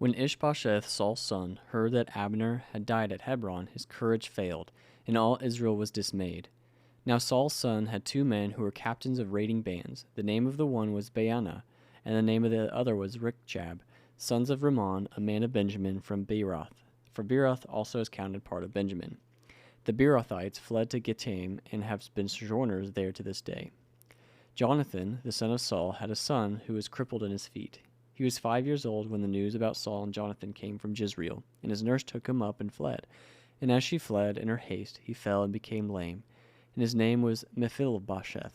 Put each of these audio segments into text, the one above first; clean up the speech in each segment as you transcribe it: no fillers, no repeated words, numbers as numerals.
When Ishbosheth, Saul's son, heard that Abner had died at Hebron, his courage failed, and all Israel was dismayed. Now Saul's son had two men who were captains of raiding bands. The name of the one was Baanah, and the name of the other was Rechab, sons of Rimmon, a man of Benjamin from Beeroth. For Beeroth also is counted part of Benjamin. The Beerothites fled to Gittaim and have been sojourners there to this day. Jonathan, the son of Saul, had a son who was crippled in his feet. He was 5 years old when the news about Saul and Jonathan came from Jezreel, and his nurse took him up and fled. And as she fled in her haste, he fell and became lame, and his name was Mephibosheth.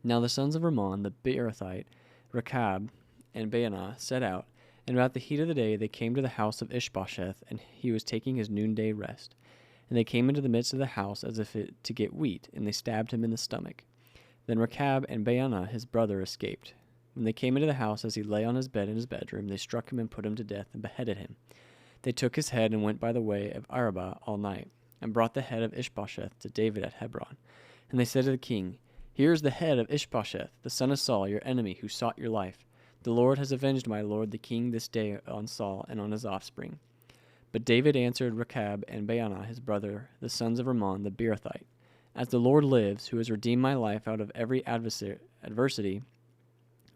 Now the sons of Rimmon, the Beerothite, Rechab, and Baanah set out, and about the heat of the day they came to the house of Ishbosheth, and he was taking his noonday rest. And they came into the midst of the house as if to get wheat, and they stabbed him in the stomach. Then Rechab and Baanah his brother escaped. When they came into the house as he lay on his bed in his bedroom, they struck him and put him to death and beheaded him. They took his head and went by the way of Arabah all night, and brought the head of Ishbosheth to David at Hebron. And they said to the king, Here is the head of Ishbosheth, the son of Saul, your enemy, who sought your life. The Lord has avenged my lord the king this day on Saul and on his offspring. But David answered Rechab and Baanah his brother, the sons of Rimmon the Beerothite, As the Lord lives, who has redeemed my life out of every adversity,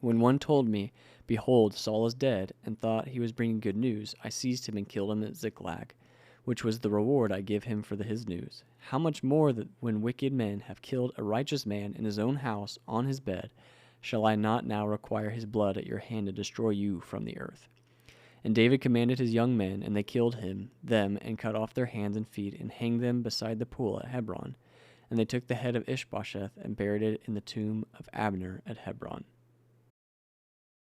when one told me, Behold, Saul is dead, and thought he was bringing good news, I seized him and killed him at Ziklag, which was the reward I give him for his news. How much more that when wicked men have killed a righteous man in his own house on his bed, shall I not now require his blood at your hand to destroy you from the earth? And David commanded his young men, and they killed them, and cut off their hands and feet, and hanged them beside the pool at Hebron. And they took the head of Ishbosheth and buried it in the tomb of Abner at Hebron.